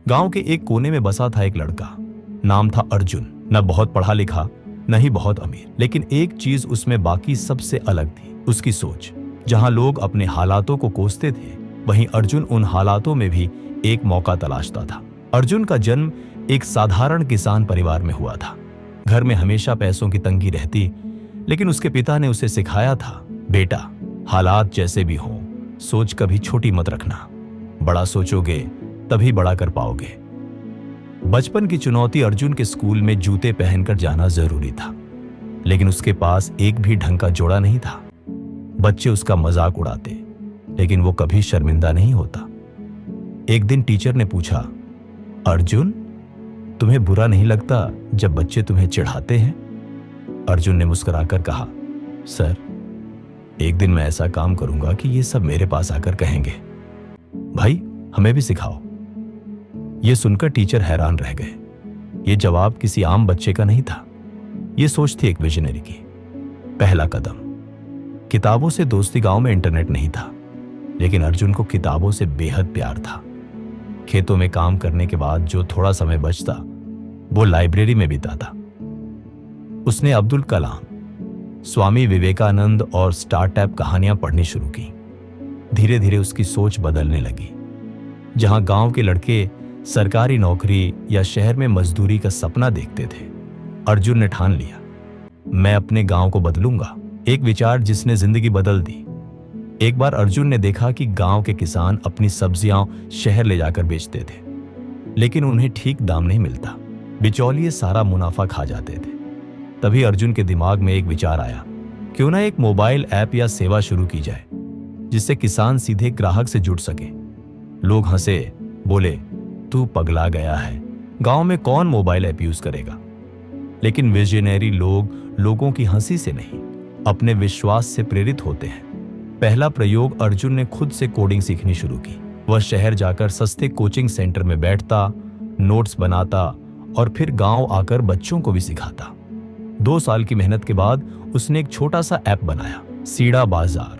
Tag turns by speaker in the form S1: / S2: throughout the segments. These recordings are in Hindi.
S1: गांव के एक कोने में बसा था एक लड़का। नाम था अर्जुन। न बहुत पढ़ा लिखा, न ही बहुत अमीर, लेकिन एक चीज उसमें बाकी सबसे अलग थी, उसकी सोच। जहां लोग अपने हालातों को कोसते थे, वहीं अर्जुन उन हालातों में भी एक मौका तलाशता था। अर्जुन का जन्म एक साधारण किसान परिवार में हुआ था। घर में हमेशा पैसों की तंगी रहती, लेकिन उसके पिता ने उसे सिखाया था, बेटा, हालात जैसे भी हों, सोच कभी छोटी मत रखना। बड़ा सोचोगे तभी बड़ा कर पाओगे। बचपन की चुनौती अर्जुन के स्कूल में जूते पहनकर जाना जरूरी था, लेकिन उसके पास एक भी ढंग का जोड़ा नहीं था। बच्चे उसका मजाक उड़ाते, लेकिन वो कभी शर्मिंदा नहीं होता। एक दिन टीचर ने पूछा, अर्जुन, तुम्हें बुरा नहीं लगता जब बच्चे तुम्हें चिढ़ाते हैं? अर्जुन ने मुस्कुराकर कहा, सर, एक दिन मैं ऐसा काम करूंगा कि ये सब मेरे पास आकर कहेंगे, भाई हमें भी सिखाओ। यह सुनकर टीचर हैरान रह गए। यह जवाब किसी आम बच्चे का नहीं था, यह सोच थी एक विजनरी की। पहला कदम। किताबों से दोस्ती। गांव में इंटरनेट नहीं था, लेकिन अर्जुन को किताबों से बेहद प्यार था। खेतों में काम करने के बाद जो थोड़ा समय बचता, वो लाइब्रेरी में बिताता। उसने अब्दुल कलाम, स्वामी विवेकानंद और स्टार्टअप कहानियां पढ़नी शुरू की। धीरे धीरे उसकी सोच बदलने लगी। जहां गांव के लड़के सरकारी नौकरी या शहर में मजदूरी का सपना देखते थे, अर्जुन ने ठान लिया, मैं अपने गांव को बदलूंगा। एक विचार जिसने जिंदगी बदल दी। एक बार अर्जुन ने देखा कि गांव के किसान अपनी सब्जियां शहर ले जाकर बेचते थे, लेकिन उन्हें ठीक दाम नहीं मिलता। बिचौलिए सारा मुनाफा खा जाते थे। तभी अर्जुन के दिमाग में एक विचार आया, क्यों ना एक मोबाइल ऐप या सेवा शुरू की जाए, जिससे किसान सीधे ग्राहक से जुड़ सके। लोग हंसे, बोले, तू पगला गया है, गांव में कौन मोबाइल ऐप यूज करेगा? लेकिन विजनरी लोग लोगों की हंसी से नहीं, अपने विश्वास से प्रेरित होते हैं। पहला प्रयोग, अर्जुन ने खुद से कोडिंग सीखनी शुरू की। वह शहर जाकर सस्ते कोचिंग सेंटर में बैठता, नोट्स बनाता और फिर गांव आकर बच्चों को भी सिखाता। 2 साल की मेहनत के बाद उसने एक छोटा सा ऐप बनाया, सीड़ा बाजार,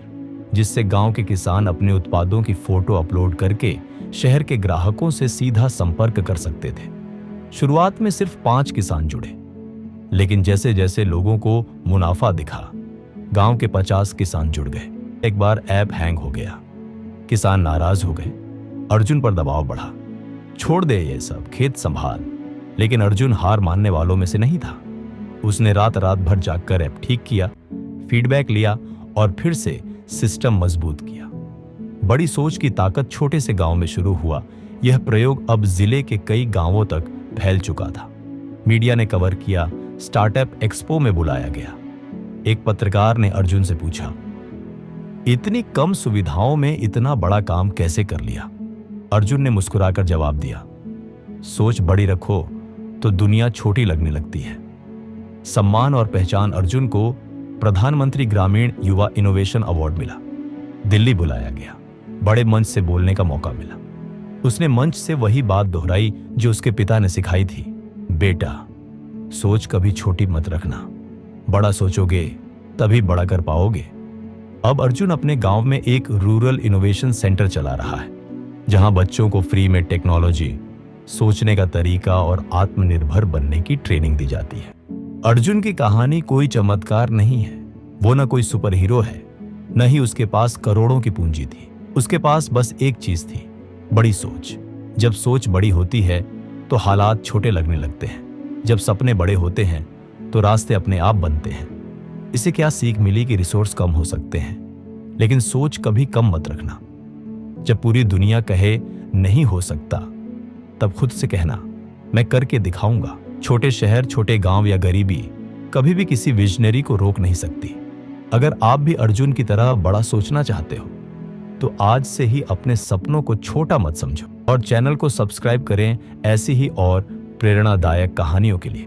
S1: जिससे गांव के किसान अपने उत्पादों की फोटो अपलोड करके शहर के ग्राहकों से सीधा संपर्क कर सकते थे। शुरुआत में सिर्फ 5 किसान जुड़े, लेकिन जैसे जैसे लोगों को मुनाफा दिखा, गांव के 50 किसान जुड़ गए। एक बार ऐप हैंग हो गया, किसान नाराज हो गए। अर्जुन पर दबाव बढ़ा, छोड़ दे ये सब, खेत संभाल। लेकिन अर्जुन हार मानने वालों में से नहीं था। उसने रात रात भर जागकर ऐप ठीक किया, फीडबैक लिया और फिर से सिस्टम मजबूत किया। बड़ी सोच की ताकत छोटे से गांव में शुरू हुआ। यह प्रयोग अब जिले के कई गांवों तक फैल चुका था। मीडिया ने कवर किया, स्टार्टअप एक्सपो में बुलाया गया। एक पत्रकार ने अर्जुन से पूछा, इतनी कम सुविधाओं में इतना बड़ा काम कैसे कर लिया? अर्जुन ने मुस्कुराकर जवाब दिया, सोच बड़ी रखो तो दुनिया छोटी लगने लगती है। सम्मान और पहचान। अर्जुन को प्रधानमंत्री ग्रामीण युवा इनोवेशन अवार्ड मिला। दिल्ली बुलाया गया, बड़े मंच से बोलने का मौका मिला। उसने मंच से वही बात दोहराई जो उसके पिता ने सिखाई थी, बेटा, सोच कभी छोटी मत रखना, बड़ा सोचोगे तभी बड़ा कर पाओगे। अब अर्जुन अपने गांव में एक रूरल इनोवेशन सेंटर चला रहा है, जहां बच्चों को फ्री में टेक्नोलॉजी, सोचने का तरीका और आत्मनिर्भर बनने की ट्रेनिंग दी जाती है। अर्जुन की कहानी कोई चमत्कार नहीं है। वो न कोई सुपर हीरो है, न ही उसके पास करोड़ों की पूंजी थी। उसके पास बस एक चीज थी, बड़ी सोच। जब सोच बड़ी होती है तो हालात छोटे लगने लगते हैं। जब सपने बड़े होते हैं तो रास्ते अपने आप बनते हैं। इसे क्या सीख मिली कि रिसोर्स कम हो सकते हैं, लेकिन सोच कभी कम मत रखना। जब पूरी दुनिया कहे नहीं हो सकता, तब खुद से कहना, मैं करके दिखाऊंगा। छोटे शहर, छोटे गांव या गरीबी कभी भी किसी विजनरी को रोक नहीं सकती। अगर आप भी अर्जुन की तरह बड़ा सोचना चाहते हो, तो आज से ही अपने सपनों को छोटा मत समझो और चैनल को सब्सक्राइब करें ऐसी ही और प्रेरणादायक कहानियों के लिए।